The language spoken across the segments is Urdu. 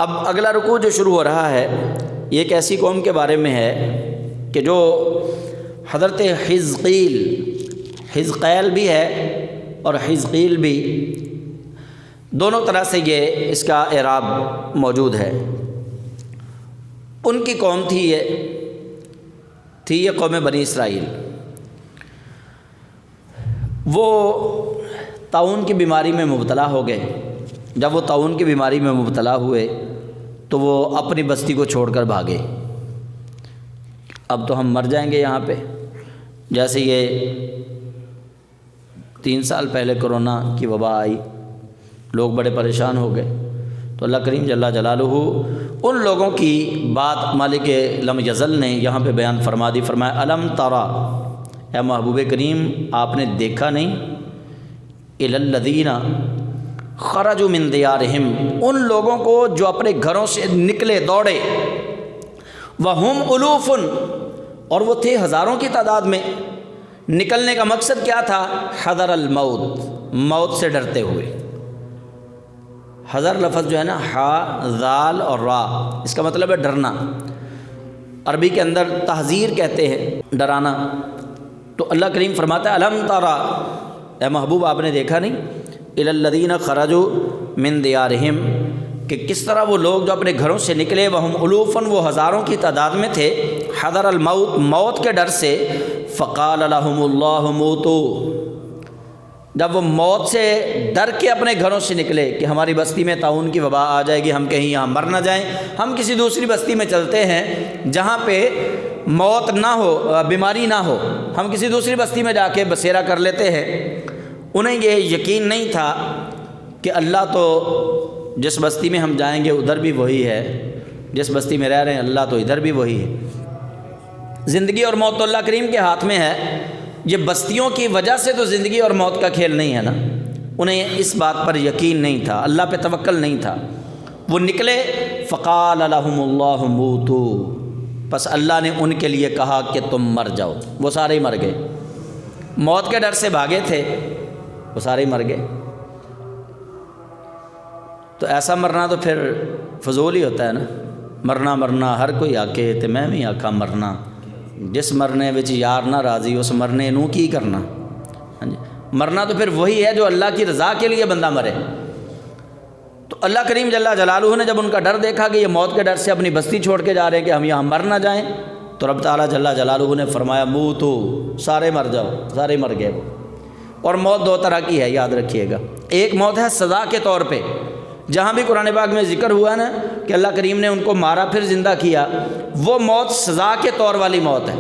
اب اگلا رکوع جو شروع ہو رہا ہے یہ ایک ایسی قوم کے بارے میں ہے کہ جو حضرت حزقیل بھی ہے اور حزقیل بھی، دونوں طرح سے یہ اس کا اعراب موجود ہے۔ ان کی قوم تھی یہ قوم بنی اسرائیل۔ وہ طاعون کی بیماری میں مبتلا ہو گئے۔ جب وہ طاعون کی بیماری میں مبتلا ہوئے تو وہ اپنی بستی کو چھوڑ کر بھاگے۔ اب تو ہم مر جائیں گے یہاں پہ، جیسے یہ 3 سال پہلے کرونا کی وبا آئی، لوگ بڑے پریشان ہو گئے۔ تو اللہ کریم جل جلالہ ان لوگوں کی بات مالک لم یزل نے یہاں پہ بیان فرما دی۔ فرمایا الم ترا، اے محبوب کریم آپ نے دیکھا نہیں، الی الذین خرجوا من دیارہم، ان لوگوں کو جو اپنے گھروں سے نکلے دوڑے، وہم الوف، اور وہ تھے ہزاروں کی تعداد میں۔ نکلنے کا مقصد کیا تھا؟ حذر الموت، موت سے ڈرتے ہوئے۔ حذر لفظ جو ہے نا، ہا ذال اور را، اس کا مطلب ہے ڈرنا۔ عربی کے اندر تحذیر کہتے ہیں، ڈرانا۔ تو اللہ کریم فرماتا ہے الم ترا، اے محبوب آپ نے دیکھا نہیں، الی الذین خرجوا من دیارہم، کہ کس طرح وہ لوگ جو اپنے گھروں سے نکلے، وہم الوفن، وہ ہزاروں کی تعداد میں تھے، حذر الموت، موت کے ڈر سے، فقال لهم اللہ موتوا، جب وہ موت سے ڈر کے اپنے گھروں سے نکلے کہ ہماری بستی میں طاعون کی وبا آ جائے گی، ہم کہیں یہاں مر نہ جائیں، ہم کسی دوسری بستی میں چلتے ہیں جہاں پہ موت نہ ہو، بیماری نہ ہو، ہم کسی دوسری بستی میں جا کے بسیرا کر لیتے ہیں۔ انہیں یہ یقین نہیں تھا کہ اللہ تو جس بستی میں ہم جائیں گے ادھر بھی وہی ہے، جس بستی میں رہ رہے ہیں اللہ تو ادھر بھی وہی ہے۔ زندگی اور موت تو اللہ کریم کے ہاتھ میں ہے، یہ بستیوں کی وجہ سے تو زندگی اور موت کا کھیل نہیں ہے نا۔ انہیں اس بات پر یقین نہیں تھا، اللہ پہ توکل نہیں تھا۔ وہ نکلے، فقال لهم اللہ موتوا، پس اللہ نے ان کے لیے کہا کہ تم مر جاؤ۔ وہ سارے ہی مر گئے، موت کے ڈر سے بھاگے تھے، وہ سارے ہی مر گئے۔ تو ایسا مرنا تو پھر فضول ہی ہوتا ہے نا، مرنا ہر کوئی آکے تے میں بھی آکھا مرنا، جس مرنے وچ یار نہ راضی اس مرنے نو کی کرنا۔ ہاں جی، مرنا تو پھر وہی ہے جو اللہ کی رضا کے لیے بندہ مرے۔ تو اللہ کریم جل جلالہ نے جب ان کا ڈر دیکھا کہ یہ موت کے ڈر سے اپنی بستی چھوڑ کے جا رہے ہیں کہ ہم یہاں مر نہ جائیں، تو رب تعالیٰ جل جلالہ نے فرمایا موتوا، سارے مر جاؤ، سارے مر گئے وہ۔ اور موت 2 طرح کی ہے، یاد رکھیے گا۔ ایک موت ہے سزا کے طور پہ، جہاں بھی قرآن پاک میں ذکر ہوا نا کہ اللہ کریم نے ان کو مارا پھر زندہ کیا، وہ موت سزا کے طور والی موت ہے،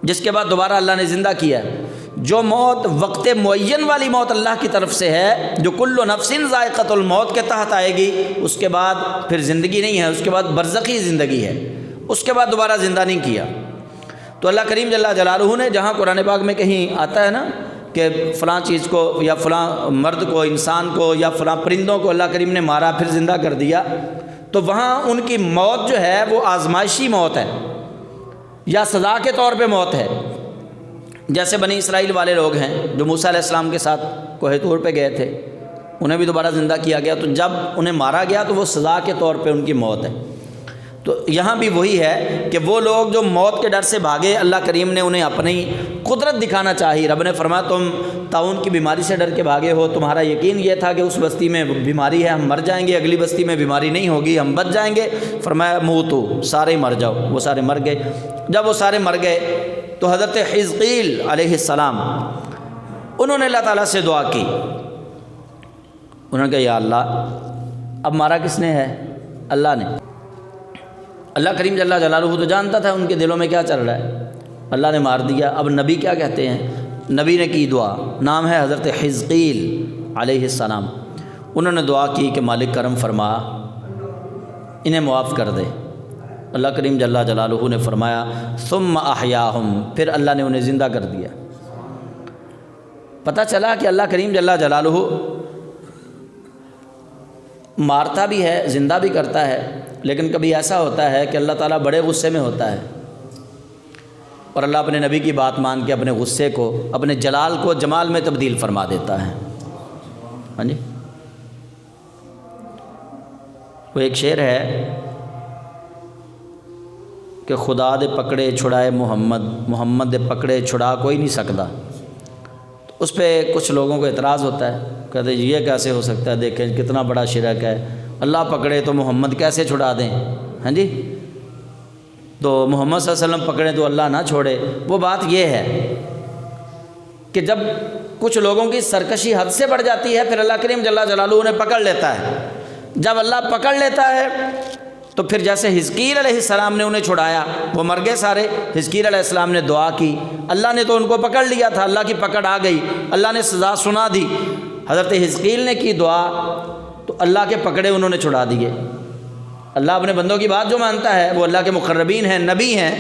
جس کے بعد دوبارہ اللہ نے زندہ کیا۔ جو موت وقت معین والی موت اللہ کی طرف سے ہے، جو کل نفس ذائقۃ الموت کے تحت آئے گی، اس کے بعد پھر زندگی نہیں ہے، اس کے بعد برزخی زندگی ہے، اس کے بعد دوبارہ زندہ نہیں کیا۔ تو اللہ کریم جل جلالہ نے جہاں قرآن پاک میں کہیں آتا ہے نا کہ فلاں چیز کو یا فلاں مرد کو، انسان کو یا فلاں پرندوں کو اللہ کریم نے مارا پھر زندہ کر دیا، تو وہاں ان کی موت جو ہے وہ آزمائشی موت ہے یا سزا کے طور پہ موت ہے۔ جیسے بنی اسرائیل والے لوگ ہیں جو موسیٰ علیہ السلام کے ساتھ کوہ طور پہ گئے تھے، انہیں بھی دوبارہ زندہ کیا گیا، تو جب انہیں مارا گیا تو وہ سزا کے طور پہ ان کی موت ہے۔ تو یہاں بھی وہی ہے کہ وہ لوگ جو موت کے ڈر سے بھاگے، اللہ کریم نے انہیں اپنی قدرت دکھانا چاہی۔ رب نے فرمایا تم طاعون کی بیماری سے ڈر کے بھاگے ہو، تمہارا یقین یہ تھا کہ اس بستی میں بیماری ہے، ہم مر جائیں گے، اگلی بستی میں بیماری نہیں ہوگی، ہم بچ جائیں گے۔ فرمایا موتوا، سارے مر جاؤ، وہ سارے مر گئے۔ جب وہ سارے مر گئے تو حضرت حزقیل علیہ السلام انہوں نے اللہ تعالیٰ سے دعا کی، انہوں نے کہا یا اللہ اب مارا کس نے ہے؟ اللہ نے۔ اللہ کریم جل جلالہ تو جانتا تھا ان کے دلوں میں کیا چل رہا ہے، اللہ نے مار دیا۔ اب نبی کیا کہتے ہیں؟ نبی نے کی دعا، نام ہے حضرت حزقیل علیہ السلام۔ انہوں نے دعا کی کہ مالک کرم فرما، انہیں معاف کر دے۔ اللہ کریم جل جلالہ نے فرمایا ثم احیاہم، پھر اللہ نے انہیں زندہ کر دیا۔ پتہ چلا کہ اللہ کریم جل جلالہ مارتا بھی ہے، زندہ بھی کرتا ہے، لیکن کبھی ایسا ہوتا ہے کہ اللہ تعالیٰ بڑے غصے میں ہوتا ہے اور اللہ اپنے نبی کی بات مان کے اپنے غصے کو، اپنے جلال کو جمال میں تبدیل فرما دیتا ہے۔ ہاں جی، وہ ایک شعر ہے کہ خدا دے پکڑے چھڑائے محمد، محمد دے پکڑے چھڑا کوئی نہیں سکتا۔ اس پہ کچھ لوگوں کو اعتراض ہوتا ہے، کہتے ہیں یہ کیسے ہو سکتا ہے، دیکھیں کتنا بڑا شرک ہے، اللہ پکڑے تو محمد کیسے چھڑا دیں؟ ہاں جی، تو محمد صلی اللہ علیہ وسلم پکڑیں تو اللہ نہ چھوڑے۔ وہ بات یہ ہے کہ جب کچھ لوگوں کی سرکشی حد سے بڑھ جاتی ہے پھر اللہ کریم جل جلالہ انہیں پکڑ لیتا ہے۔ جب اللہ پکڑ لیتا ہے تو پھر جیسے حزقیل علیہ السلام نے انہیں چھڑایا، وہ مر گئے سارے، حزقیل علیہ السلام نے دعا کی، اللہ نے تو ان کو پکڑ لیا تھا، اللہ کی پکڑ آ گئی، اللہ نے سزا سنا دی۔ حضرت حزقیل نے کی دعا تو اللہ کے پکڑے انہوں نے چھڑا دیے۔ اللہ اپنے بندوں کی بات جو مانتا ہے، وہ اللہ کے مقربین ہیں، نبی ہیں،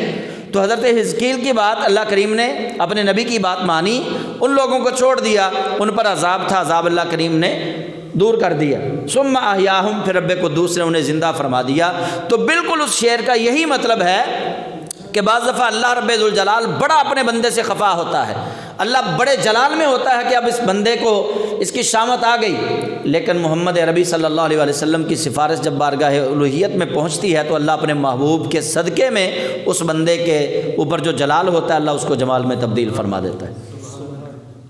تو حضرت حزقیل کی بات اللہ کریم نے اپنے نبی کی بات مانی، ان لوگوں کو چھوڑ دیا، ان پر عذاب تھا، عذاب اللہ کریم نے دور کر دیا۔ ثم احیاہم، پھر رب قدوس نے انہیں زندہ فرما دیا۔ تو بالکل اس شعر کا یہی مطلب ہے کہ بعض دفعہ اللہ رب ذوالجلال بڑا اپنے بندے سے خفا ہوتا ہے، اللہ بڑے جلال میں ہوتا ہے کہ اب اس بندے کو اس کی شامت آ گئی، لیکن محمد عربی صلی اللہ علیہ وسلم کی سفارش جب بارگاہ الوہیت میں پہنچتی ہے تو اللہ اپنے محبوب کے صدقے میں اس بندے کے اوپر جو جلال ہوتا ہے اللہ اس کو جمال میں تبدیل فرما دیتا ہے۔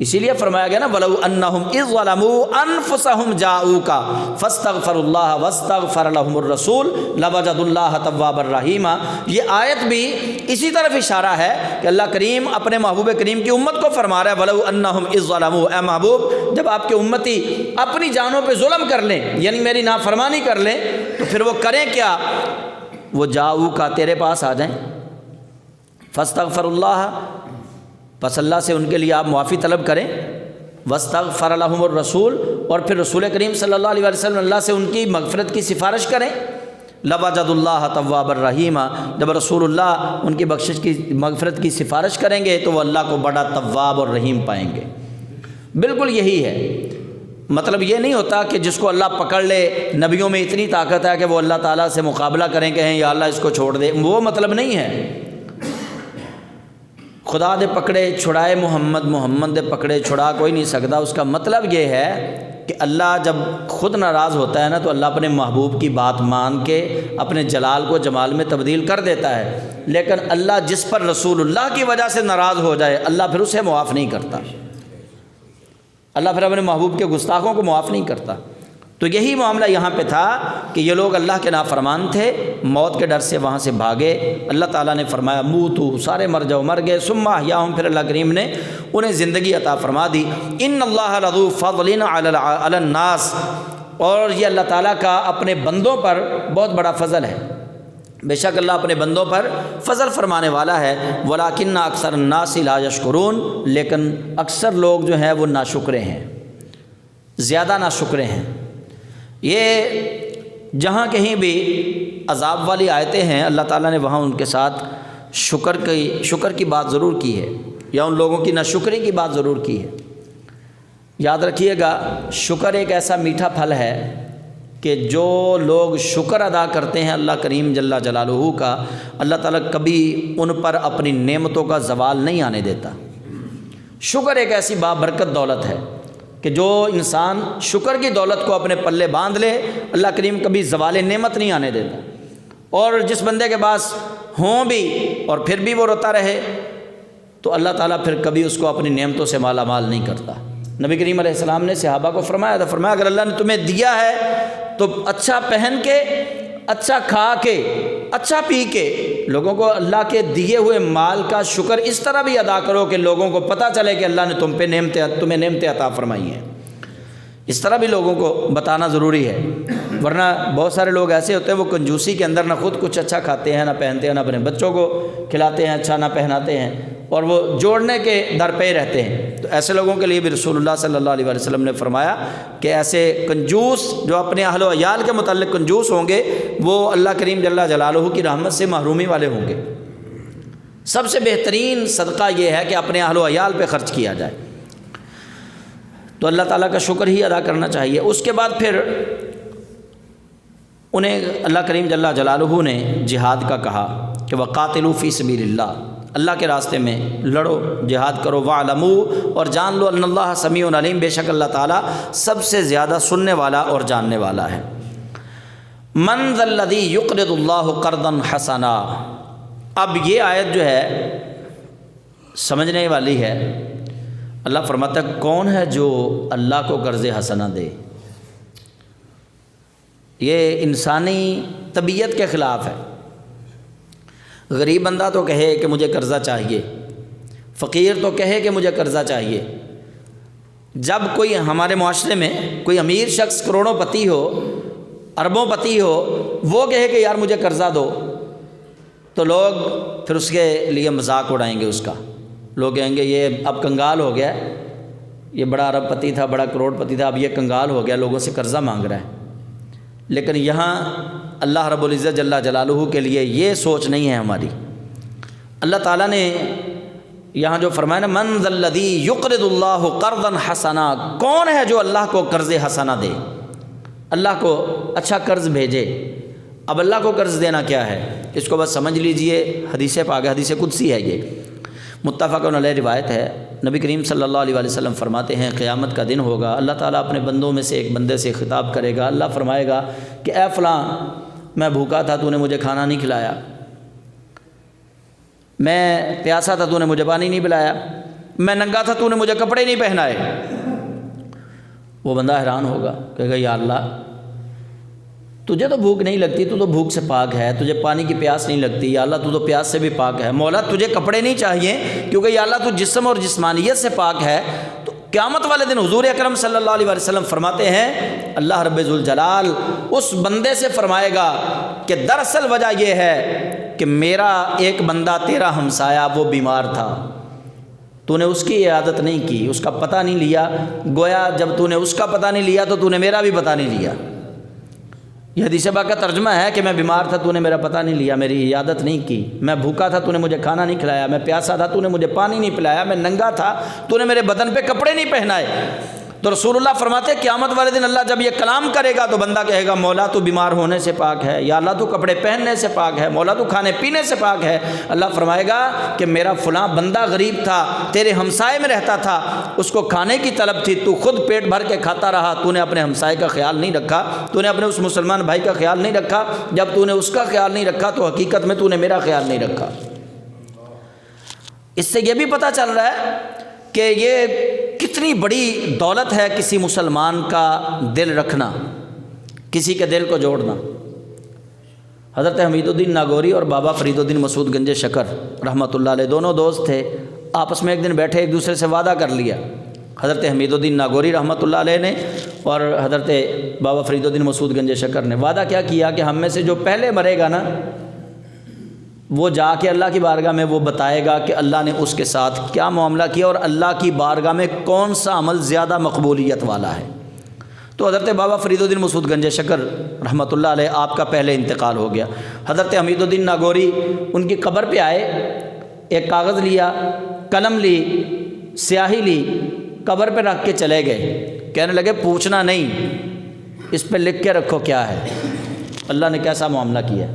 اسی لیے فرمایا گیا نا وَلَوْ أَنَّهُمْ إِذْ ظَلَمُوا أَنفُسَهُمْ جَاءُوكَ فَاسْتَغْفَرُوا اللَّهَ وَاسْتَغْفَرَ لَهُمُ الرَّسُولُ لَوَجَدُوا اللَّهَ تَوَّابًا رَحِيمًا۔ یہ آیت بھی اسی طرف اشارہ ہے کہ اللہ کریم اپنے محبوب کریم کی امت کو فرما رہا ہے وَلَوْ أَنَّهُمْ إِذْ ظَلَمُوا، اے محبوب جب آپ کے امتی اپنی جانوں پہ ظلم کر لیں، یعنی میری نافرمانی کر لیں، تو پھر وہ کریں کیا؟ وہ جاؤکا، تیرے پاس آ جائیں، فاستغفر اللہ، پس اللہ سے ان کے لیے آپ معافی طلب کریں، واستغفر لهم الرسول، اور پھر رسول کریم صلی اللہ علیہ وسلم اللہ سے ان کی مغفرت کی سفارش کریں، لوجدوا اللہ توابا رحیما، جب رسول اللہ ان کی بخشش کی مغفرت کی سفارش کریں گے تو وہ اللہ کو بڑا تواب اور رحیم پائیں گے۔ بالکل یہی ہے، مطلب یہ نہیں ہوتا کہ جس کو اللہ پکڑ لے، نبیوں میں اتنی طاقت ہے کہ وہ اللہ تعالیٰ سے مقابلہ کریں، کہیں یا اللہ اس کو چھوڑ دے، وہ مطلب نہیں ہے۔ خدا دے پکڑے چھڑائے محمد، محمد دے پکڑے چھڑا کوئی نہیں سکتا۔ اس کا مطلب یہ ہے کہ اللہ جب خود ناراض ہوتا ہے نا تو اللہ اپنے محبوب کی بات مان کے اپنے جلال کو جمال میں تبدیل کر دیتا ہے، لیکن اللہ جس پر رسول اللہ کی وجہ سے ناراض ہو جائے اللہ پھر اسے معاف نہیں کرتا، اللہ پھر اپنے محبوب کے گستاخوں کو معاف نہیں کرتا۔ تو یہی معاملہ یہاں پہ تھا کہ یہ لوگ اللہ کے نافرمان تھے، موت کے ڈر سے وہاں سے بھاگے، اللہ تعالیٰ نے فرمایا موتو، سارے مر جاؤ، مر گئے، ثم احیاہم، پھر اللہ کریم نے انہیں زندگی عطا فرما دی۔ ان اللہ لذو فضل علی الناس، اور یہ اللہ تعالیٰ کا اپنے بندوں پر بہت بڑا فضل ہے، بے شک اللہ اپنے بندوں پر فضل فرمانے والا ہے۔ ولیکن اکثر الناس لا یشکرون، لیکن اکثر لوگ جو ہیں وہ ناشکرے ہیں، زیادہ ناشکرے ہیں۔ یہ جہاں کہیں بھی عذاب والی آیتیں ہیں اللہ تعالیٰ نے وہاں ان کے ساتھ شکر کی بات ضرور کی ہے، یا ان لوگوں کی ناشکری کی بات ضرور کی ہے۔ یاد رکھیے گا شکر ایک ایسا میٹھا پھل ہے کہ جو لوگ شکر ادا کرتے ہیں اللہ کریم جل جلالہ کا، اللہ تعالیٰ کبھی ان پر اپنی نعمتوں کا زوال نہیں آنے دیتا۔ شکر ایک ایسی بابرکت دولت ہے کہ جو انسان شکر کی دولت کو اپنے پلے باندھ لے اللہ کریم کبھی زوال نعمت نہیں آنے دیتا، اور جس بندے کے پاس ہوں بھی اور پھر بھی وہ روتا رہے تو اللہ تعالیٰ پھر کبھی اس کو اپنی نعمتوں سے مالا مال نہیں کرتا۔ نبی کریم علیہ السلام نے صحابہ کو فرمایا تھا، فرمایا اگر اللہ نے تمہیں دیا ہے تو اچھا پہن کے، اچھا کھا کے، اچھا پی کے لوگوں کو اللہ کے دیے ہوئے مال کا شکر اس طرح بھی ادا کرو کہ لوگوں کو پتہ چلے کہ اللہ نے تمہیں نعمتیں عطا فرمائی ہیں۔ اس طرح بھی لوگوں کو بتانا ضروری ہے، ورنہ بہت سارے لوگ ایسے ہوتے ہیں وہ کنجوسی کے اندر نہ خود کچھ اچھا کھاتے ہیں، نہ پہنتے ہیں، نہ اپنے بچوں کو کھلاتے ہیں اچھا، نہ پہناتے ہیں، اور وہ جوڑنے کے در پہ رہتے ہیں۔ تو ایسے لوگوں کے لیے بھی رسول اللہ صلی اللہ علیہ وسلم نے فرمایا کہ ایسے کنجوس جو اپنے اہل و عیال کے متعلق کنجوس ہوں گے وہ اللہ کریم جل جلالہ کی رحمت سے محرومی والے ہوں گے۔ سب سے بہترین صدقہ یہ ہے کہ اپنے اہل و عیال پہ خرچ کیا جائے، تو اللہ تعالیٰ کا شکر ہی ادا کرنا چاہیے۔ اس کے بعد پھر انہیں اللہ کریم جل جلالہ نے جہاد کا کہا کہ وقاتلوا فی سبیل اللہ، اللہ کے راستے میں لڑو، جہاد کرو، وَاعْلَمُوا، اور جان لو ان اللہ سمیع علیم، بے شک اللہ تعالیٰ سب سے زیادہ سننے والا اور جاننے والا ہے۔ من ذا الذی یقرض اللہ قرضا حسنا۔ اب یہ آیت جو ہے سمجھنے والی ہے۔ اللہ فرماتا ہے کون ہے جو اللہ کو قرض حسنہ دے؟ یہ انسانی طبیعت کے خلاف ہے۔ غریب بندہ تو کہے کہ مجھے قرضہ چاہیے، فقیر تو کہے کہ مجھے قرضہ چاہیے۔ جب کوئی ہمارے معاشرے میں کوئی امیر شخص کروڑوں پتی ہو، اربوں پتی ہو، وہ کہے کہ یار مجھے قرضہ دو، تو لوگ پھر اس کے لیے مذاق اڑائیں گے اس کا۔ لوگ کہیں گے یہ اب کنگال ہو گیا، یہ بڑا ارب پتی تھا، بڑا کروڑ پتی تھا، اب یہ کنگال ہو گیا، لوگوں سے قرضہ مانگ رہا ہے۔ لیکن یہاں اللہ رب العزت جل جلالہ کے لیے یہ سوچ نہیں ہے ہماری۔ اللہ تعالیٰ نے یہاں جو فرمایا نا من ذا الذی یقرض اللہ قرضا حسنا، کون ہے جو اللہ کو قرض حسنہ دے، اللہ کو اچھا قرض بھیجے۔ اب اللہ کو قرض دینا کیا ہے، اس کو بس سمجھ لیجئے، حدیث پاک ہے، حدیث قدسی ہے، یہ متفق علیہ روایت ہے۔ نبی کریم صلی اللہ علیہ وسلم فرماتے ہیں قیامت کا دن ہوگا، اللہ تعالیٰ اپنے بندوں میں سے ایک بندے سے خطاب کرے گا۔ اللہ فرمائے گا کہ اے فلاں، میں بھوکا تھا، تو نے مجھے کھانا نہیں کھلایا، میں پیاسا تھا، تو نے مجھے پانی نہیں پلایا، میں ننگا تھا، تو نے مجھے کپڑے نہیں پہنائے۔ وہ بندہ حیران ہوگا، کہے گا یا اللہ تجھے تو بھوک نہیں لگتی، تو بھوک سے پاک ہے، تجھے پانی کی پیاس نہیں لگتی، یا اللہ تو پیاس سے بھی پاک ہے، مولا تجھے کپڑے نہیں چاہیے کیونکہ یا اللہ تو جسم اور جسمانیت سے پاک ہے۔ تو قیامت والے دن حضور اکرم صلی اللہ علیہ وسلم فرماتے ہیں اللہ رب ذوالجلال اس بندے سے فرمائے گا کہ دراصل وجہ یہ ہے کہ میرا ایک بندہ تیرا ہمسایہ وہ بیمار تھا، تو نے اس کی عیادت نہیں کی، اس کا پتہ نہیں لیا، گویا جب تو نے اس کا پتہ نہیں لیا تو نے میرا بھی پتہ نہیں لیا۔ یہ حدیث پاک کا ترجمہ ہے کہ میں بیمار تھا، تو نے میرا پتہ نہیں لیا، میری عیادت نہیں کی، میں بھوکا تھا، تو نے مجھے کھانا نہیں کھلایا، میں پیاسا تھا، تو نے مجھے پانی نہیں پلایا، میں ننگا تھا، تو نے میرے بدن پہ کپڑے نہیں پہنائے۔ تو رسول اللہ فرماتے ہیں قیامت والے دن اللہ جب یہ کلام کرے گا تو بندہ کہے گا مولا تو بیمار ہونے سے پاک ہے، یا اللہ تو کپڑے پہننے سے پاک ہے، مولا تو کھانے پینے سے پاک ہے۔ اللہ فرمائے گا کہ میرا فلاں بندہ غریب تھا، تیرے ہمسائے میں رہتا تھا، اس کو کھانے کی طلب تھی، تو خود پیٹ بھر کے کھاتا رہا، تو نے اپنے ہمسائے کا خیال نہیں رکھا، تو نے اپنے اس مسلمان بھائی کا خیال نہیں رکھا، جب تو نے اس کا خیال نہیں رکھا تو حقیقت میں تو نے میرا خیال نہیں رکھا۔ اس سے یہ بھی پتہ چل رہا ہے کہ یہ کتنی بڑی دولت ہے کسی مسلمان کا دل رکھنا، کسی کے دل کو جوڑنا۔ حضرت حمید الدین ناگوری اور بابا فرید الدین مسعود گنج شکر رحمۃ اللہ علیہ دونوں دوست تھے، آپس میں ایک دن بیٹھے ایک دوسرے سے وعدہ کر لیا، حضرت حمید الدین ناگوری رحمۃ اللہ علیہ نے اور حضرت بابا فرید الدین مسعود گنج شکر نے وعدہ کیا کیا کہ ہم میں سے جو پہلے مرے گا نا وہ جا کے اللہ کی بارگاہ میں وہ بتائے گا کہ اللہ نے اس کے ساتھ کیا معاملہ کیا اور اللہ کی بارگاہ میں کون سا عمل زیادہ مقبولیت والا ہے۔ تو حضرت بابا فرید الدین مسعود گنج شکر رحمۃ اللہ علیہ آپ کا پہلے انتقال ہو گیا۔ حضرت حمید الدین ناگوری ان کی قبر پہ آئے، ایک کاغذ لیا، قلم لی، سیاہی لی، قبر پہ رکھ کے چلے گئے، کہنے لگے پوچھنا نہیں، اس پہ لکھ کے رکھو کیا ہے، اللہ نے کیسا معاملہ کیا،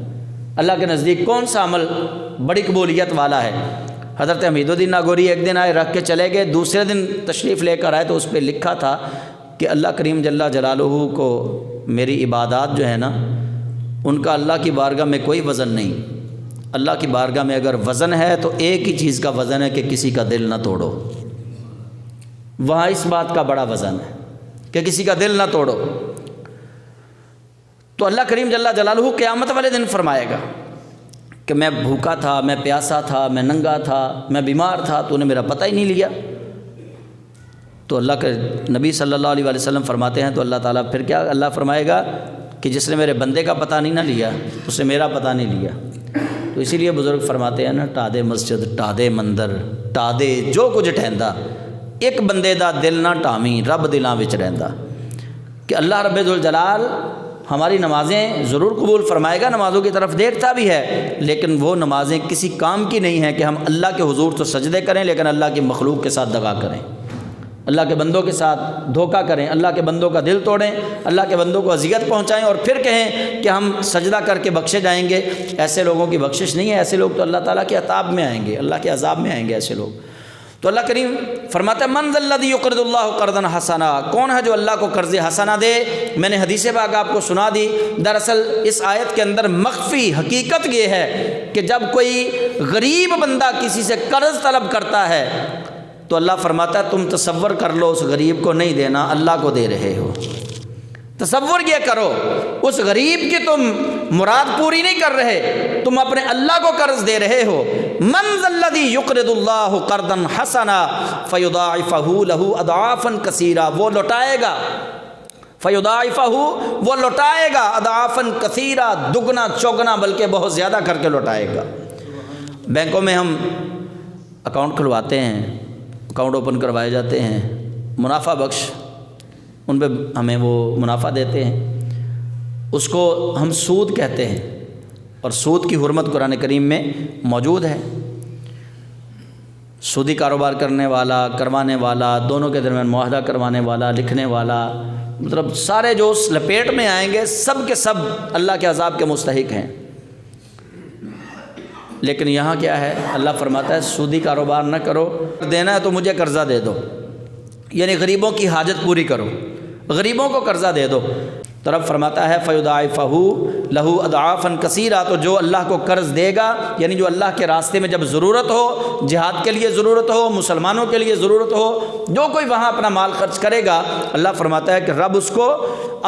اللہ کے نزدیک کون سا عمل بڑی قبولیت والا ہے۔ حضرت حمید الدین ناگوری ایک دن آئے، رکھ کے چلے گئے، دوسرے دن تشریف لے کر آئے تو اس پہ لکھا تھا کہ اللہ کریم جل جلالہ کو میری عبادات جو ہے نا ان کا اللہ کی بارگاہ میں کوئی وزن نہیں، اللہ کی بارگاہ میں اگر وزن ہے تو ایک ہی چیز کا وزن ہے کہ کسی کا دل نہ توڑو، وہاں اس بات کا بڑا وزن ہے کہ کسی کا دل نہ توڑو۔ تو اللہ کریم جل جلالہ قیامت والے دن فرمائے گا کہ میں بھوکا تھا، میں پیاسا تھا، میں ننگا تھا، میں بیمار تھا، تو نے میرا پتہ ہی نہیں لیا۔ تو اللہ کے نبی صلی اللہ علیہ وسلم فرماتے ہیں تو اللہ تعالیٰ پھر کیا اللہ فرمائے گا کہ جس نے میرے بندے کا پتہ نہیں نہ لیا اس نے میرا پتہ نہیں لیا۔ تو اسی لیے بزرگ فرماتے ہیں نا ٹادے مسجد ٹادے مندر ٹادے جو کچھ ٹھہندا ایک بندے دا دل نہ ٹامی رب دلاں وچ رہندا، کہ اللہ رب ذوالجلال ہماری نمازیں ضرور قبول فرمائے گا، نمازوں کی طرف دیکھتا بھی ہے، لیکن وہ نمازیں کسی کام کی نہیں ہیں کہ ہم اللہ کے حضور تو سجدے کریں لیکن اللہ کی مخلوق کے ساتھ دغا کریں، اللہ کے بندوں کے ساتھ دھوکہ کریں، اللہ کے بندوں کا دل توڑیں، اللہ کے بندوں کو اذیت پہنچائیں اور پھر کہیں کہ ہم سجدہ کر کے بخشے جائیں گے۔ ایسے لوگوں کی بخشش نہیں ہے، ایسے لوگ تو اللہ تعالیٰ کے عذاب میں آئیں گے، اللہ کے عذاب میں آئیں گے ایسے لوگ۔ تو اللہ کریم فرماتا ہے من ذا الذی یقرض اللہ قرضا حسنا، کون ہے جو اللہ کو قرض حسنا دے؟ میں نے حدیث پاک آپ کو سنا دی۔ دراصل اس آیت کے اندر مخفی حقیقت یہ ہے کہ جب کوئی غریب بندہ کسی سے قرض طلب کرتا ہے تو اللہ فرماتا ہے تم تصور کر لو اس غریب کو نہیں دینا، اللہ کو دے رہے ہو۔ تصور یہ کرو اس غریب کی تم مراد پوری نہیں کر رہے، تم اپنے اللہ کو قرض دے رہے ہو۔ من ذا الذی یقرض اللہ قرضا حسنا فیضاعفہ لہ اضعافا کثیرا، وہ لوٹائے گا، فیضاعفہ وہ لوٹائے گا، اضعافا کثیرا دگنا چوگنا بلکہ بہت زیادہ کر کے لوٹائے گا۔ بینکوں میں ہم اکاؤنٹ کھلواتے ہیں، اکاؤنٹ اوپن کروائے جاتے ہیں، منافع بخش ان پہ ہمیں وہ منافع دیتے ہیں، اس کو ہم سود کہتے ہیں، اور سود کی حرمت قرآن کریم میں موجود ہے۔ سودی کاروبار کرنے والا، کروانے والا، دونوں کے درمیان معاہدہ کروانے والا، لکھنے والا، مطلب سارے جو اس لپیٹ میں آئیں گے سب کے سب اللہ کے عذاب کے مستحق ہیں۔ لیکن یہاں کیا ہے؟ اللہ فرماتا ہے سودی کاروبار نہ کرو، دینا ہے تو مجھے قرضہ دے دو، یعنی غریبوں کی حاجت پوری کرو، غریبوں کو قرضہ دے دو۔ تو رب فرماتا ہے فَيُضَاعِفَهُ لَهُ أَضْعَافًا كَثِيرًا، تو جو اللہ کو قرض دے گا، یعنی جو اللہ کے راستے میں جب ضرورت ہو، جہاد کے لیے ضرورت ہو، مسلمانوں کے لیے ضرورت ہو، جو کوئی وہاں اپنا مال خرچ کرے گا، اللہ فرماتا ہے کہ رب اس کو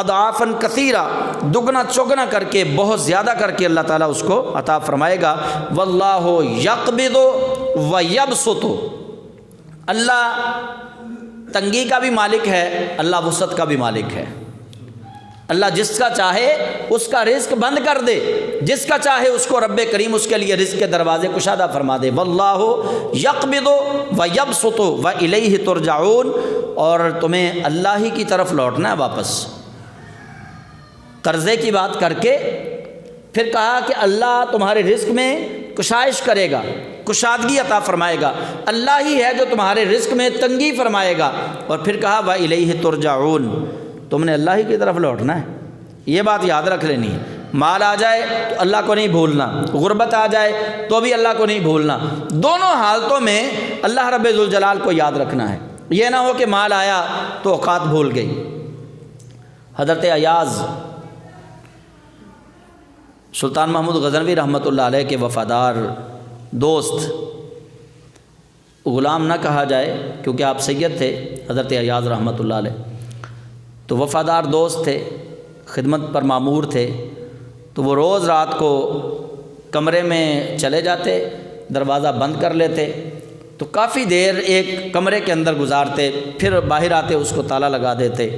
اضعافاً کثیرا دگنا چوگنا کر کے، بہت زیادہ کر کے اللہ تعالیٰ اس کو عطا فرمائے گا۔ وَاللَّهُ يَقْبِضُ وَيَبْسُطُ، اللہ تنگی کا بھی مالک ہے، اللہ وسعت کا بھی مالک ہے۔ اللہ جس کا چاہے اس کا رزق بند کر دے، جس کا چاہے اس کو رب کریم اس کے لیے رزق کے دروازے کشادہ فرما دے۔ واللہ یقبض ویبسط والیہ ترجعون، اور تمہیں اللہ ہی کی طرف لوٹنا ہے واپس۔ قرضے کی بات کر کے پھر کہا کہ اللہ تمہارے رزق میں کشائش کرے گا، کشادگی عطا فرمائے گا، اللہ ہی ہے جو تمہارے رزق میں تنگی فرمائے گا، اور پھر کہا وَإِلَيْهِ تُرْجَعُونَ، تم نے اللہ ہی کی طرف لوٹنا ہے۔ یہ بات یاد رکھ لینی ہے، مال آ جائے تو اللہ کو نہیں بھولنا، غربت آ جائے تو بھی اللہ کو نہیں بھولنا، دونوں حالتوں میں اللہ رب ذوالجلال کو یاد رکھنا ہے۔ یہ نہ ہو کہ مال آیا تو اوقات بھول گئی۔ حضرت ایاز سلطان محمود غزنوی رحمۃ اللہ علیہ کے وفادار دوست، غلام نہ کہا جائے کیونکہ آپ سید تھے حضرت ایاز رحمۃ اللہ علیہ، تو وفادار دوست تھے، خدمت پر مامور تھے، تو وہ روز رات کو کمرے میں چلے جاتے، دروازہ بند کر لیتے، تو کافی دیر ایک کمرے کے اندر گزارتے، پھر باہر آتے اس کو تالا لگا دیتے۔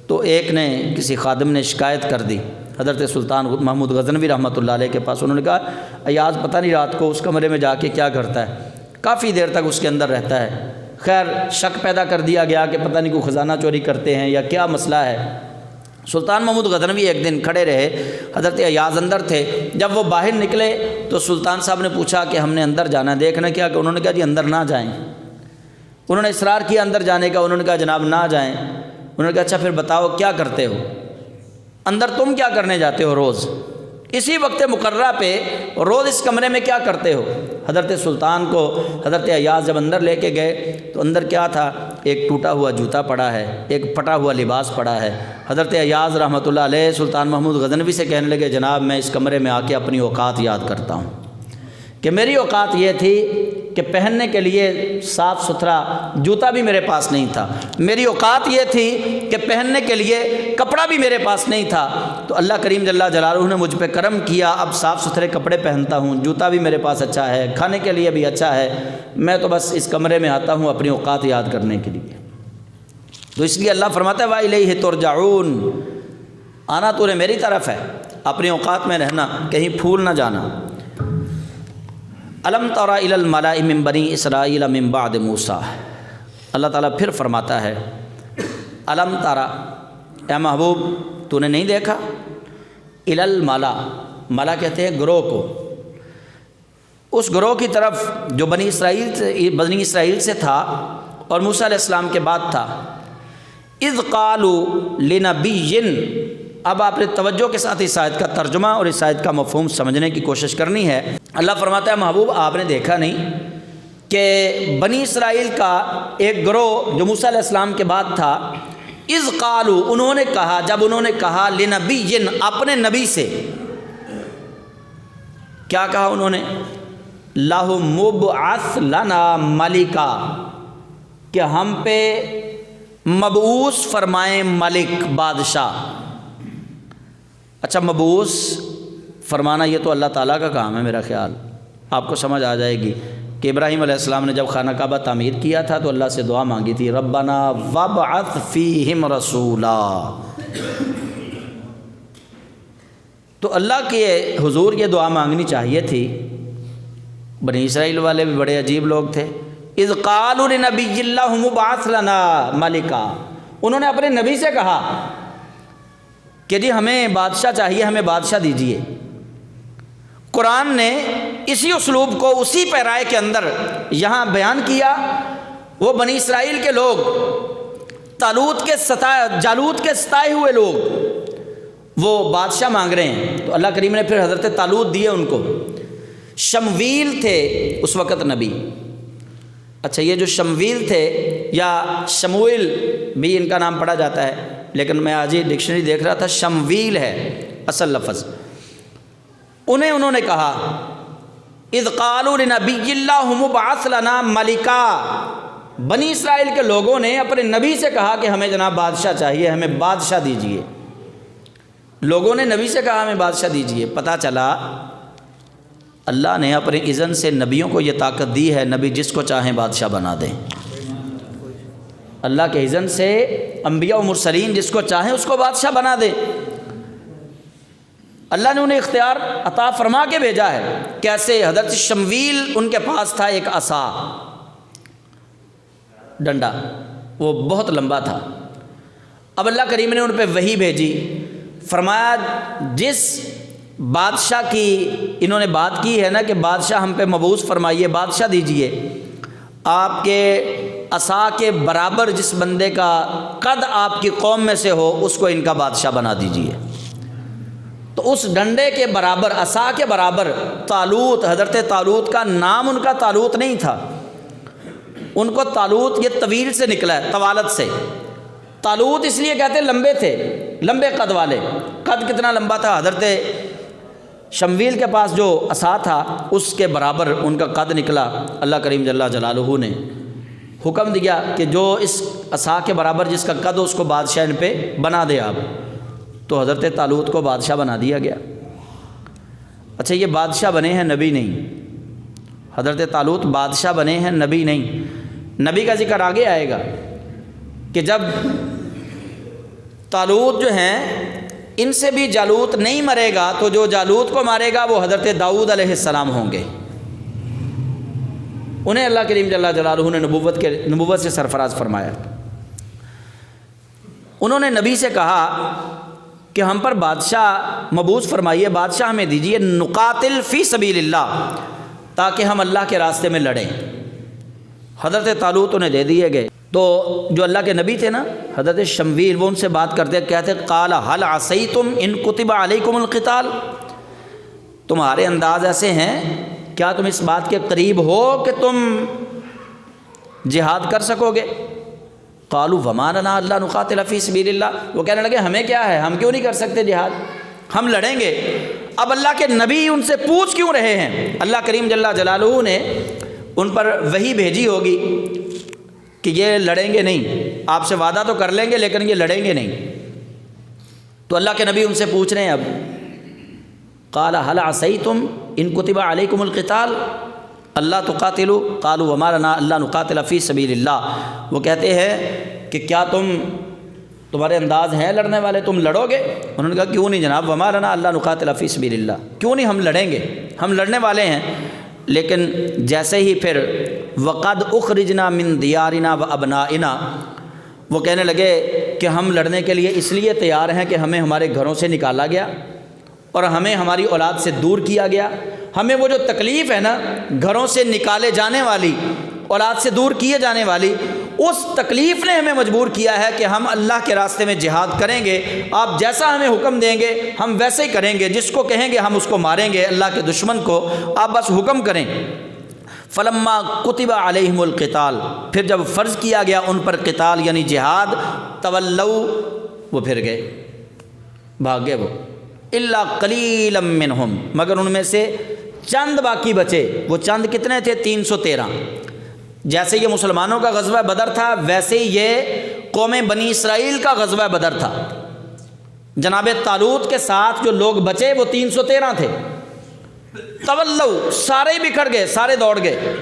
تو ایک نے کسی خادم نے شکایت کر دی حضرت سلطان محمود غزنوی رحمۃ اللہ علیہ کے پاس، انہوں نے کہا ایاز پتہ نہیں رات کو اس کمرے میں جا کے کیا کرتا ہے، کافی دیر تک اس کے اندر رہتا ہے۔ خیر شک پیدا کر دیا گیا کہ پتہ نہیں کوئی خزانہ چوری کرتے ہیں یا کیا مسئلہ ہے۔ سلطان محمود غزنوی ایک دن کھڑے رہے، حضرت ایاز اندر تھے، جب وہ باہر نکلے تو سلطان صاحب نے پوچھا کہ ہم نے اندر جانا ہے، دیکھنا کیا، کہ انہوں نے کہا جی اندر نہ جائیں۔ انہوں نے اصرار کیا اندر جانے کا، انہوں نے کہا جناب نہ جائیں۔ انہوں نے کہا اچھا پھر بتاؤ کیا کرتے ہو اندر، تم کیا کرنے جاتے ہو روز اسی وقت مقررہ پہ، روز اس کمرے میں کیا کرتے ہو؟ حضرت سلطان کو حضرت ایاز جب اندر لے کے گئے تو اندر کیا تھا، ایک ٹوٹا ہوا جوتا پڑا ہے، ایک پھٹا ہوا لباس پڑا ہے۔ حضرت ایاز رحمۃ اللہ علیہ سلطان محمود غزنوی سے کہنے لگے جناب میں اس کمرے میں آ کے اپنی اوقات یاد کرتا ہوں کہ میری اوقات یہ تھی کہ پہننے کے لیے صاف ستھرا جوتا بھی میرے پاس نہیں تھا، میری اوقات یہ تھی کہ پہننے کے لیے کپڑا بھی میرے پاس نہیں تھا، تو اللہ کریم جل جلالہ نے مجھ پہ کرم کیا، اب صاف ستھرے کپڑے پہنتا ہوں، جوتا بھی میرے پاس اچھا ہے، کھانے کے لیے بھی اچھا ہے، میں تو بس اس کمرے میں آتا ہوں اپنی اوقات یاد کرنے کے لیے۔ تو اس لیے اللہ فرماتا ہے وَإِلَيْهِ تُرْجَعُونَ، آنا تو نے میری طرف ہے، اپنی اوقات میں رہنا، کہیں پھول نہ جانا۔ الم تر الی الملأ من بنی اسرائیل من بعد موسیٰ، اللہ تعالیٰ پھر فرماتا ہے الم تر، اے محبوب تو نے نہیں دیکھا، الی الملأ، ملا کہتے ہیں گروہ کو، اس گروہ کی طرف جو بنی اسرائیل سے تھا اور موسیٰ علیہ السلام کے بعد تھا، اذ قالوا لنبی، اب آپ نے توجہ کے ساتھ اس آیت کا ترجمہ اور اس آیت کا مفہوم سمجھنے کی کوشش کرنی ہے۔ اللہ فرماتا ہے محبوب آپ نے دیکھا نہیں کہ بنی اسرائیل کا ایک گروہ جو موسیٰ علیہ السلام کے بعد تھا، اذ قالوا انہوں نے کہا، جب انہوں نے کہا لنبی اپنے نبی سے، کیا کہا انہوں نے؟ لہ مبعث لنا ملکا، کہ ہم پہ مبعوث فرمائیں ملک، بادشاہ۔ اچھا، مبعوث فرمانا یہ تو اللہ تعالیٰ کا کام ہے، میرا خیال آپ کو سمجھ آ جائے گی کہ ابراہیم علیہ السلام نے جب خانہ کعبہ تعمیر کیا تھا تو اللہ سے دعا مانگی تھی، ربنا وابعث فیہم رسولا۔ تو اللہ کے حضور یہ دعا مانگنی چاہیے تھی۔ بنی اسرائیل والے بھی بڑے عجیب لوگ تھے۔ اذ قالوا لنبی اللہ مبعث لنا ملکا، انہوں نے اپنے نبی سے کہا کہ جی ہمیں بادشاہ چاہیے، ہمیں بادشاہ دیجیے۔ قرآن نے اسی اسلوب کو اسی پیرائے کے اندر یہاں بیان کیا۔ وہ بنی اسرائیل کے لوگ، جالوت کے ستائے ہوئے لوگ، وہ بادشاہ مانگ رہے ہیں، تو اللہ کریم نے پھر حضرت طالوت دیے ان کو۔ شمویل تھے اس وقت نبی۔ اچھا، یہ جو شمویل تھے یا شموئیل بھی ان کا نام پڑھا جاتا ہے، لیکن میں آج ہی ڈکشنری دیکھ رہا تھا، شمویل ہے اصل لفظ۔ انہوں نے کہا اذ قالوا لنبی اللہ مبعث لنا ملکا، بنی اسرائیل کے لوگوں نے اپنے نبی سے کہا کہ ہمیں جناب بادشاہ چاہیے، ہمیں بادشاہ دیجیے۔ لوگوں نے نبی سے کہا ہمیں بادشاہ دیجیے۔ پتہ چلا اللہ نے اپنے اذن سے نبیوں کو یہ طاقت دی ہے، نبی جس کو چاہیں بادشاہ بنا دیں۔ اللہ کے اذن سے انبیاء و مرسلین جس کو چاہیں اس کو بادشاہ بنا دیں۔ اللہ نے انہیں اختیار عطا فرما کے بھیجا ہے۔ کیسے؟ حضرت شمویل ان کے پاس تھا ایک عصا، ڈنڈا، وہ بہت لمبا تھا۔ اب اللہ کریم نے ان پہ وحی بھیجی، فرمایا جس بادشاہ کی انہوں نے بات کی ہے نا کہ بادشاہ ہم پہ مبعوث فرمائیے، بادشاہ دیجئے، آپ کے عصا کے برابر جس بندے کا قد آپ کی قوم میں سے ہو اس کو ان کا بادشاہ بنا دیجئے۔ تو اس ڈنڈے کے برابر، عصا کے برابر طالوت، حضرت طالوت کا نام ان کا طالوت نہیں تھا، ان کو طالوت یہ طویل سے نکلا ہے، طوالت سے۔ طالوت اس لیے کہتے لمبے تھے، لمبے قد والے۔ قد کتنا لمبا تھا؟ حضرت شمویل کے پاس جو عصا تھا اس کے برابر ان کا قد نکلا۔ اللہ کریم جل جلالہ نے حکم دیا کہ جو اس عصا کے برابر جس کا قد ہو اس کو بادشاہ ان پہ بنا دے آپ۔ تو حضرت طالوت کو بادشاہ بنا دیا گیا۔ اچھا، یہ بادشاہ بنے ہیں، نبی نہیں۔ حضرت طالوت بادشاہ بنے ہیں، نبی نہیں۔ نبی کا ذکر آگے آئے گا کہ جب طالوت جو ہیں ان سے بھی جالوت نہیں مرے گا تو جو جالوت کو مارے گا وہ حضرت داؤد علیہ السلام ہوں گے۔ انہیں اللہ کریم جل جلالہ نے نبوت سے سرفراز فرمایا۔ انہوں نے نبی سے کہا کہ ہم پر بادشاہ مبعوث فرمائیے، بادشاہ ہمیں دیجیے، نقاتل فی سبیل اللہ، تاکہ ہم اللہ کے راستے میں لڑیں۔ حضرت طالوت انہیں دے دیے گئے۔ تو جو اللہ کے نبی تھے نا حضرت شمویل، وہ ان سے بات کرتے کہتے قال هل عصیتم ان کتب علیکم القتال، تمہارے انداز ایسے ہیں، کیا تم اس بات کے قریب ہو کہ تم جہاد کر سکو گے؟ قالوا وما لنا الا نقاتل فی سبیل اللہ، وہ کہنے لگے ہمیں کیا ہے، ہم کیوں نہیں کر سکتے جہاد، ہم لڑیں گے۔ اب اللہ کے نبی ان سے پوچھ کیوں رہے ہیں؟ اللہ کریم جل جلالہ نے ان پر وحی بھیجی ہوگی کہ یہ لڑیں گے نہیں، آپ سے وعدہ تو کر لیں گے لیکن یہ لڑیں گے نہیں۔ تو اللہ کے نبی ان سے پوچھ رہے ہیں اب قال هل عصیتم ان کتب علیکم القتال اللہ تقاتلوا قالوا وما لنا الا نقاتل فی سبیل اللہ، وہ کہتے ہیں کہ کیا تمہارے انداز ہیں لڑنے والے، تم لڑو گے؟ انہوں نے کہا کیوں نہیں جناب، وما لنا الا نقاتل فی سبیل اللہ، کیوں نہیں، ہم لڑیں گے، ہم لڑنے والے ہیں۔ لیکن جیسے ہی پھر وقد اخرجنا من دیارنا و ابنائنا، وہ کہنے لگے کہ ہم لڑنے کے لیے اس لیے تیار ہیں کہ ہمیں ہمارے گھروں سے نکالا گیا اور ہمیں ہماری اولاد سے دور کیا گیا، ہمیں وہ جو تکلیف ہے نا گھروں سے نکالے جانے والی، اولاد سے دور کیے جانے والی، اس تکلیف نے ہمیں مجبور کیا ہے کہ ہم اللہ کے راستے میں جہاد کریں گے، آپ جیسا ہمیں حکم دیں گے ہم ویسے ہی کریں گے، جس کو کہیں گے ہم اس کو ماریں گے، اللہ کے دشمن کو، آپ بس حکم کریں۔ فلما کتب علیہم القتال، پھر جب فرض کیا گیا ان پر قتال یعنی جہاد، تولوا، وہ پھر گئے، بھاگ گئے وہ، الا قلیلا منہم، مگر ان میں سے چند باقی بچے۔ وہ چند کتنے تھے؟ 313۔ جیسے یہ مسلمانوں کا غزوہ بدر تھا، ویسے ہی یہ قوم بنی اسرائیل کا غزوہ بدر تھا۔ جناب طالوت کے ساتھ جو لوگ بچے وہ 313 تھے۔ تولوا، سارے بکھر گئے، سارے دوڑ گئے۔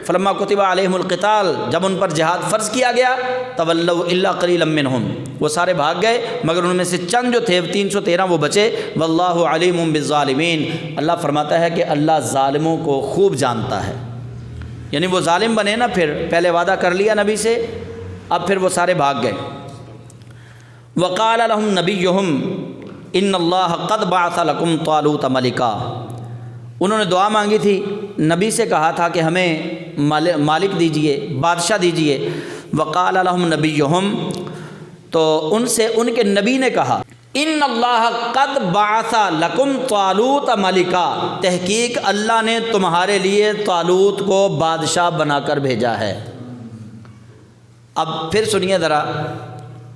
فلما کتب علیہم القتال، جب ان پر جہاد فرض کیا گیا، تولوا الا قلیلا منہم، وہ سارے بھاگ گئے مگر ان میں سے چند جو تھے 313 وہ بچے۔ واللہ علیم بالظالمین، اللہ فرماتا ہے کہ اللہ ظالموں کو خوب جانتا ہے۔ یعنی وہ ظالم بنے نا، پھر پہلے وعدہ کر لیا نبی سے، اب پھر وہ سارے بھاگ گئے۔ وقال لهم نبیہم ان اللہ قد بعث لکم طالوت ملکا، انہوں نے دعا مانگی تھی، نبی سے کہا تھا کہ ہمیں مالک دیجئے، بادشاہ دیجئے۔ وقال لهم نبیہم، تو ان سے ان کے نبی نے کہا، ان اللہ قد بعث لکم طالوت ملکا، تحقیق اللہ نے تمہارے لیے طالوت کو بادشاہ بنا کر بھیجا ہے۔ اب پھر سنیے ذرا،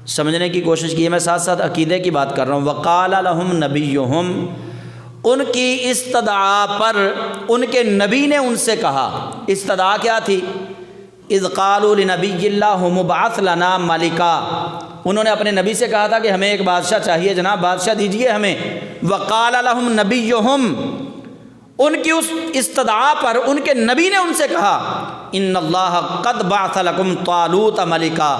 سمجھنے کی کوشش کی ہے، میں ساتھ ساتھ عقیدے کی بات کر رہا ہوں۔ وقال لهم نبیہم، ان کی استدعا پر ان کے نبی نے ان سے کہا، استدعا کیا تھی؟ اذ قالوا لنبی اللہ مبعث لنا ملکا، انہوں نے اپنے نبی سے کہا تھا کہ ہمیں ایک بادشاہ چاہیے، جناب بادشاہ دیجئے ہمیں۔ وقال لهم نبیہم، ان کی اس استدعا پر ان کے نبی نے ان سے کہا، ان اللہ قد بعث لکم طالوت ملکا،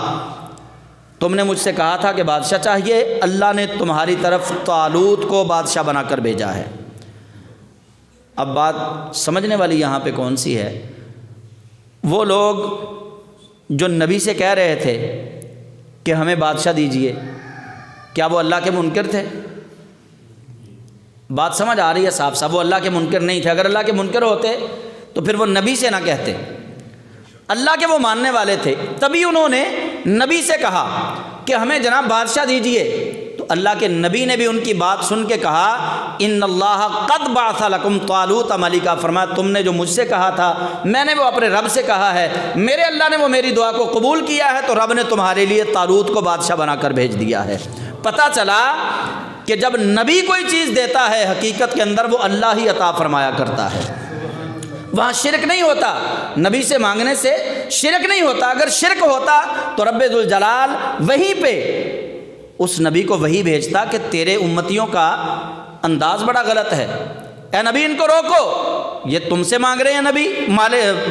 تم نے مجھ سے کہا تھا کہ بادشاہ چاہیے، اللہ نے تمہاری طرف طالوت کو بادشاہ بنا کر بھیجا ہے۔ اب بات سمجھنے والی یہاں پہ کون سی ہے؟ وہ لوگ جو نبی سے کہہ رہے تھے کہ ہمیں بادشاہ دیجئے، کیا وہ اللہ کے منکر تھے؟ بات سمجھ آ رہی ہے صاف صاف، وہ اللہ کے منکر نہیں تھے۔ اگر اللہ کے منکر ہوتے تو پھر وہ نبی سے نہ کہتے، اللہ کے وہ ماننے والے تھے، تبھی انہوں نے نبی سے کہا کہ ہمیں جناب بادشاہ دیجئے۔ تو اللہ کے نبی نے بھی ان کی بات سن کے کہا، ان اللہ قد بعث لکم طالوت ملکا، فرمایا تم نے جو مجھ سے کہا تھا میں نے وہ اپنے رب سے کہا ہے، میرے اللہ نے وہ میری دعا کو قبول کیا ہے، تو رب نے تمہارے لیے طالوت کو بادشاہ بنا کر بھیج دیا ہے۔ پتہ چلا کہ جب نبی کوئی چیز دیتا ہے حقیقت کے اندر وہ اللہ ہی عطا فرمایا کرتا ہے، وہاں شرک نہیں ہوتا، نبی سے مانگنے سے شرک نہیں ہوتا۔ اگر شرک ہوتا تو رب ذوالجلال وہیں پہ اس نبی کو وہی بھیجتا کہ تیرے امتیوں کا انداز بڑا غلط ہے، اے نبی ان کو روکو، یہ تم سے مانگ رہے ہیں نبی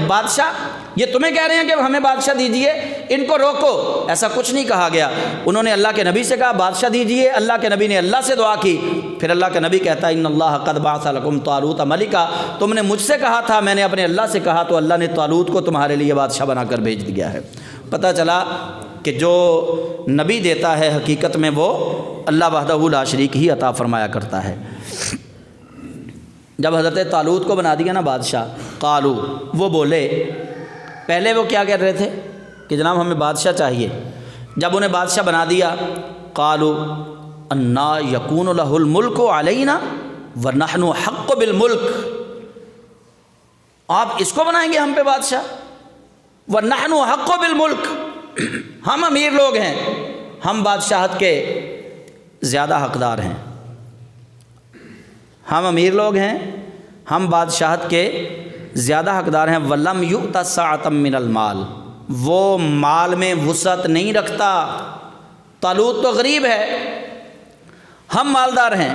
بادشاہ، یہ تمہیں کہہ رہے ہیں کہ ہمیں بادشاہ دیجئے، ان کو روکو۔ ایسا کچھ نہیں کہا گیا، انہوں نے اللہ کے نبی سے کہا بادشاہ دیجئے، اللہ کے نبی نے اللہ سے دعا کی، پھر اللہ کے نبی کہتا ہے ان اللہ قد بعث لکم طالوت ملکا، تم نے مجھ سے کہا تھا، میں نے اپنے اللہ سے کہا، تو اللہ نے طالوت کو تمہارے لیے بادشاہ بنا کر بھیج دیا ہے۔ پتہ چلا کہ جو نبی دیتا ہے حقیقت میں وہ اللہ وحدہ لا شریک ہی عطا فرمایا کرتا ہے۔ جب حضرت طالوت کو بنا دیا نا بادشاہ، قالو، وہ بولے، پہلے وہ کیا کہہ رہے تھے کہ جناب ہمیں بادشاہ چاہیے، جب انہیں بادشاہ بنا دیا، قالو انا یکون لہ الملک علینا ونحن حق بالملک، آپ اس کو بنائیں گے ہم پہ بادشاہ، ونحن حق بالملک، ہم امیر لوگ ہیں، ہم بادشاہت کے زیادہ حقدار ہیں، ہم امیر لوگ ہیں، ہم بادشاہت کے زیادہ حقدار ہیں۔ وَلَمْ يُؤْتَ سَعَةً مِّنَ الْمَالِ، وہ مال میں وسعت نہیں رکھتا، طالوت تو غریب ہے، ہم مالدار ہیں۔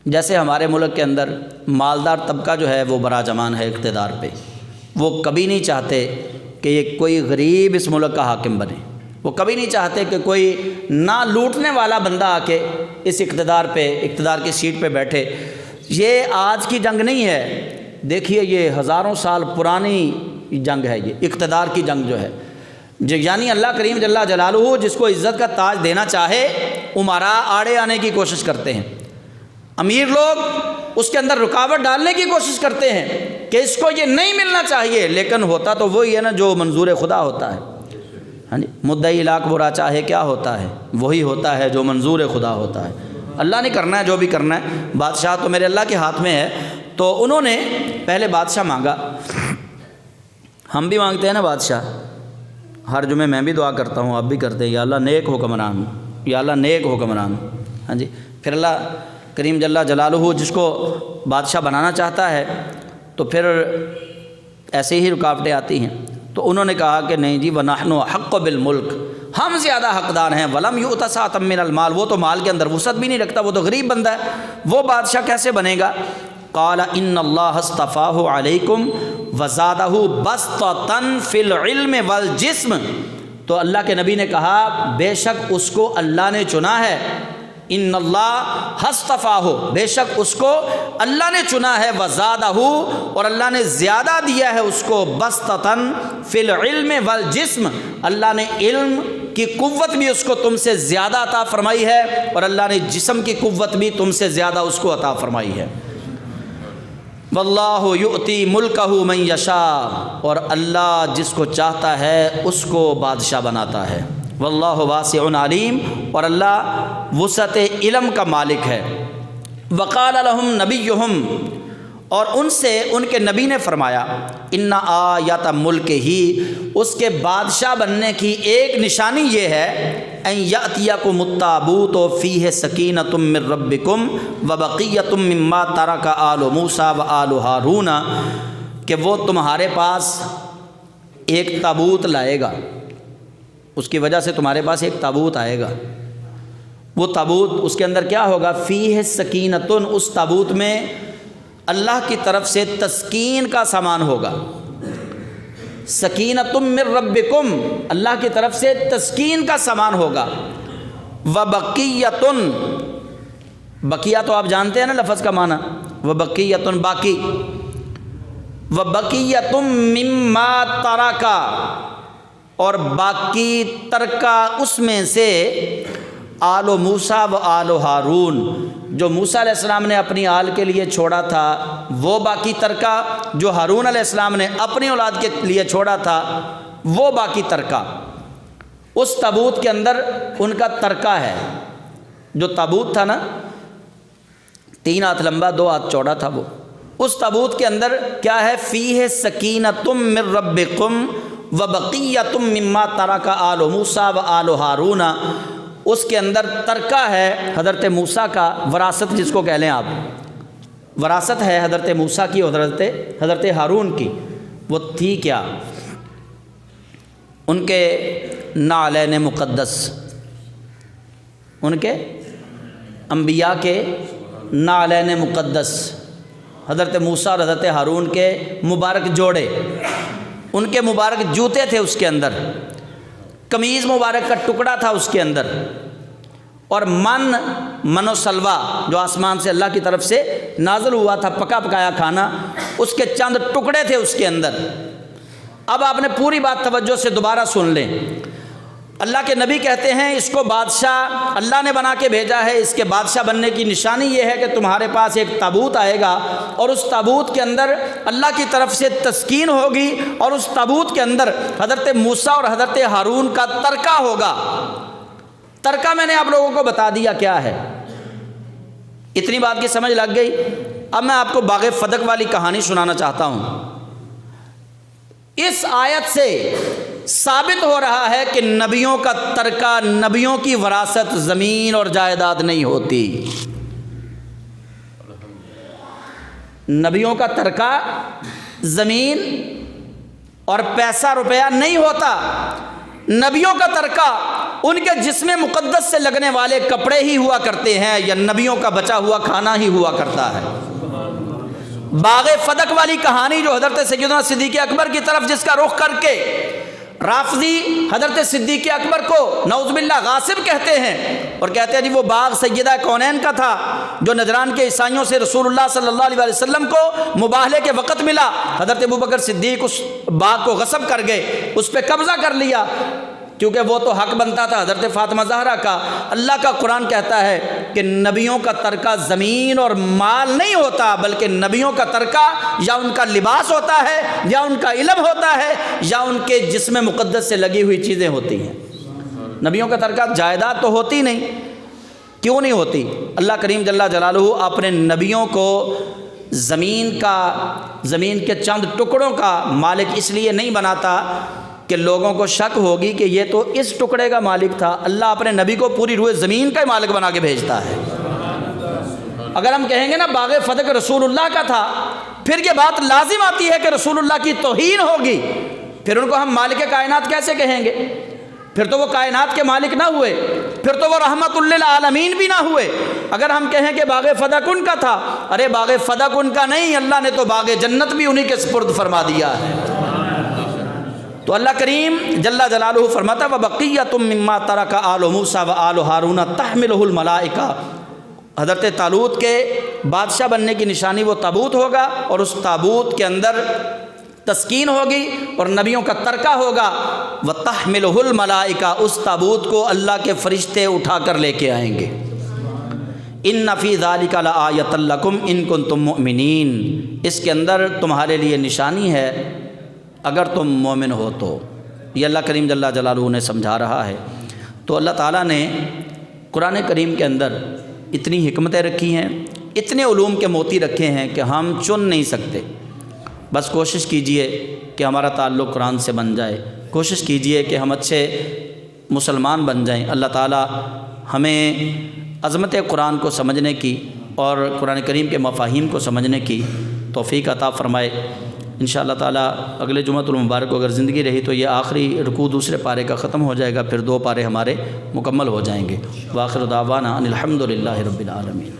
جیسے ہمارے ملک کے اندر مالدار طبقہ جو ہے وہ براجمان ہے اقتدار پہ، وہ کبھی نہیں چاہتے کہ یہ کوئی غریب اس ملک کا حاکم بنے، وہ کبھی نہیں چاہتے کہ کوئی نہ لوٹنے والا بندہ آ کے اس اقتدار کی سیٹ پہ بیٹھے۔ یہ آج کی جنگ نہیں ہے، دیکھیے یہ ہزاروں سال پرانی جنگ ہے، یہ اقتدار کی جنگ جو ہے، یعنی اللہ کریم جل جلالہ جس کو عزت کا تاج دینا چاہے امراء آڑے آنے کی کوشش کرتے ہیں، امیر لوگ اس کے اندر رکاوٹ ڈالنے کی کوشش کرتے ہیں کہ اس کو یہ نہیں ملنا چاہیے، لیکن ہوتا تو وہی ہے نا جو منظور خدا ہوتا ہے۔ ہاں جی، مدعی لاکھ برا چاہے کیا ہوتا ہے، وہی ہوتا ہے جو منظور خدا ہوتا ہے۔ اللہ نے کرنا ہے جو بھی کرنا ہے، بادشاہ تو میرے اللہ کے ہاتھ میں ہے۔ تو انہوں نے پہلے بادشاہ مانگا، ہم بھی مانگتے ہیں نا بادشاہ، ہر جمعے میں بھی دعا کرتا ہوں، آپ بھی کرتے ہیں، یا اللہ نیک حکمران، یا اللہ نیک حکمران۔ ہاں جی، پھر اللہ کریم جل جلالہ جس کو بادشاہ بنانا چاہتا ہے تو پھر ایسے ہی رکاوٹیں آتی ہیں۔ تو انہوں نے کہا کہ نہیں جی، وَنَحْنُ أَحَقُّ بِالْمُلْكِ، ہم زیادہ حقدار ہیں، وَلَمْ يُؤْتَ سَعَةً مِّنَ الْمَالِ، وہ تو مال کے اندر وسعت بھی نہیں رکھتا، وہ تو غریب بندہ ہے، وہ بادشاہ کیسے بنے گا؟ قَالَ إِنَّ اللَّهَ اصْطَفَاهُ عَلَيْكُمْ وَزَادَهُ بَسْطَةً فِي الْعِلْمِ وَالْجِسْمِ، تو اللہ کے نبی نے کہا بے شک اس کو اللہ نے چنا ہے، ان اللہ اصطفاہ، بے شک اس کو اللہ نے چنا ہے، وزادہ، اور اللہ نے زیادہ دیا ہے اس کو، بسطۃ فی العلم والجسم، اللہ نے علم کی قوت بھی اس کو تم سے زیادہ عطا فرمائی ہے، اور اللہ نے جسم کی قوت بھی تم سے زیادہ اس کو عطا فرمائی ہے۔ واللہ یؤتی ملکہ من یشاء، اور اللہ جس کو چاہتا ہے اس کو بادشاہ بناتا ہے۔ واللہ واسع علیم، اور اللہ وسعت علم کا مالک ہے۔ وقال لهم نبیہم، اور ان سے ان کے نبی نے فرمایا، ان آیات ملک ہی، اس کے بادشاہ بننے کی ایک نشانی یہ ہے، ان یأتیکم التابوت فیہ سکینۃ من ربکم وبقیۃ مما ترک آل موسیٰ وآل ہارون، کہ وہ تمہارے پاس ایک تابوت لائے گا، اس کی وجہ سے تمہارے پاس ایک تابوت آئے گا۔ وہ تابوت اس کے اندر کیا ہوگا؟ فیہ سکینۃ، اس تابوت میں اللہ کی طرف سے تسکین کا سامان ہوگا۔ سکینۃ من ربکم، اللہ کی طرف سے تسکین کا سامان ہوگا۔ وبقیۃ، بقیہ تو آپ جانتے ہیں نا لفظ کا معنی، وبقیۃ باقی، وبقیۃ مما ترک، اور باقی ترکہ اس میں سے، آل موسیٰ و آل ہارون، جو موسیٰ علیہ السلام نے اپنی آل کے لیے چھوڑا تھا وہ باقی ترکہ، جو ہارون علیہ السلام نے اپنی اولاد کے لیے چھوڑا تھا وہ باقی ترکہ، اس تابوت کے اندر ان کا ترکہ ہے۔ جو تابوت تھا نا، 3 ہاتھ لمبا 2 ہاتھ چوڑا تھا، وہ اس تابوت کے اندر کیا ہے؟ فیہ سکینۃ من ربکم وبقیۃ مما ترک آل موسیٰ و آل ہارون، اس کے اندر ترکہ ہے حضرت موسیٰ کا، وراثت جس کو کہہ لیں آپ، وراثت ہے حضرت موسیٰ کی اور حضرت ہارون کی۔ وہ تھی کیا؟ ان کے نعلین مقدس، ان کے انبیاء کے نعلین مقدس، حضرت موسیٰ اور حضرت ہارون کے مبارک جوڑے، ان کے مبارک جوتے تھے اس کے اندر، قمیض مبارک کا ٹکڑا تھا اس کے اندر، اور من و سلوہ جو آسمان سے اللہ کی طرف سے نازل ہوا تھا، پکا پکایا کھانا، اس کے چند ٹکڑے تھے اس کے اندر۔ اب آپ نے پوری بات توجہ سے دوبارہ سن لیں۔ اللہ کے نبی کہتے ہیں اس کو بادشاہ اللہ نے بنا کے بھیجا ہے، اس کے بادشاہ بننے کی نشانی یہ ہے کہ تمہارے پاس ایک تابوت آئے گا، اور اس تابوت کے اندر اللہ کی طرف سے تسکین ہوگی، اور اس تابوت کے اندر حضرت موسیٰ اور حضرت ہارون کا ترکہ ہوگا۔ ترکہ میں نے آپ لوگوں کو بتا دیا کیا ہے، اتنی بات کی سمجھ لگ گئی۔ اب میں آپ کو باغ فدق والی کہانی سنانا چاہتا ہوں۔ اس آیت سے ثابت ہو رہا ہے کہ نبیوں کا ترکہ، نبیوں کی وراثت زمین اور جائیداد نہیں ہوتی، نبیوں کا ترکہ زمین اور پیسہ روپیہ نہیں ہوتا، نبیوں کا ترکہ ان کے جسم مقدس سے لگنے والے کپڑے ہی ہوا کرتے ہیں، یا نبیوں کا بچا ہوا کھانا ہی ہوا کرتا ہے۔ باغ فدق والی کہانی جو حضرت سیدنا صدیق اکبر کی طرف جس کا رخ کر کے رافضی حضرت صدیق اکبر کو نعوذ باللہ غاصب کہتے ہیں، اور کہتے ہیں جی وہ باغ سیدہ کونین کا تھا جو نجران کے عیسائیوں سے رسول اللہ صلی اللہ علیہ وسلم کو مباہلے کے وقت ملا، حضرت ابوبکر صدیق اس باغ کو غصب کر گئے، اس پہ قبضہ کر لیا، کیونکہ وہ تو حق بنتا تھا حضرت فاطمہ زہرا کا۔ اللہ کا قرآن کہتا ہے کہ نبیوں کا ترکہ زمین اور مال نہیں ہوتا، بلکہ نبیوں کا ترکہ یا ان کا لباس ہوتا ہے، یا ان کا علم ہوتا ہے، یا ان کے جسم مقدس سے لگی ہوئی چیزیں ہوتی ہیں۔ نبیوں کا ترکہ جائیداد تو ہوتی نہیں، کیوں نہیں ہوتی؟ اللہ کریم جل جلالہ اپنے نبیوں کو زمین کے چند ٹکڑوں کا مالک اس لیے نہیں بناتا کہ لوگوں کو شک ہوگی کہ یہ تو اس ٹکڑے کا مالک تھا، اللہ اپنے نبی کو پوری روئے زمین کا ہی مالک بنا کے بھیجتا ہے۔ اگر ہم کہیں گے نا باغ فتح رسول اللہ کا تھا، پھر یہ بات لازم آتی ہے کہ رسول اللہ کی توہین ہوگی، پھر ان کو ہم مالک کائنات کیسے کہیں گے؟ پھر تو وہ کائنات کے مالک نہ ہوئے، پھر تو وہ رحمت للعالمین بھی نہ ہوئے۔ اگر ہم کہیں کہ باغ فتح ان کا تھا، ارے باغ فتح ان کا نہیں، اللہ نے تو باغ جنت بھی انہی کے سپرد فرما دیا ہے۔ تو اللہ کریم جل جلالہ فرماتا وَبَقِيَّةٌ مِّمَّا تَرَكَ آلُ مُوسَىٰ وَآلُ هَارُونَ تَحْمِلُهُ الْمَلَائِكَةُ، حضرت طالوت کے بادشاہ بننے کی نشانی وہ تابوت ہوگا، اور اس تابوت کے اندر تسکین ہوگی اور نبیوں کا ترکہ ہوگا۔ وَتَحْمِلُهُ الْمَلَائِكَةُ، اس تابوت کو اللہ کے فرشتے اٹھا کر لے کے آئیں گے۔ إِنَّ فِي ذَلِكَ لَآيَةً لَكُمْ إِن كُنتُم مُؤْمِنِينَ، اس کے اندر تمہارے لیے نشانی ہے اگر تم مومن ہو تو۔ یہ اللہ کریم جل جلالہ نے سمجھا رہا ہے۔ تو اللہ تعالیٰ نے قرآن کریم کے اندر اتنی حکمتیں رکھی ہیں، اتنے علوم کے موتی رکھے ہیں کہ ہم چن نہیں سکتے۔ بس کوشش کیجئے کہ ہمارا تعلق قرآن سے بن جائے، کوشش کیجئے کہ ہم اچھے مسلمان بن جائیں۔ اللہ تعالیٰ ہمیں عظمت قرآن کو سمجھنے کی اور قرآن کریم کے مفاہیم کو سمجھنے کی توفیق عطا فرمائے۔ انشاءاللہ تعالیٰ اگلے جمعۃ المبارک کو اگر زندگی رہی تو یہ آخری رکوع دوسرے پارے کا ختم ہو جائے گا، پھر 2 پارے ہمارے مکمل ہو جائیں گے۔ وآخر دعوانا ان الحمد للہ رب العالمین۔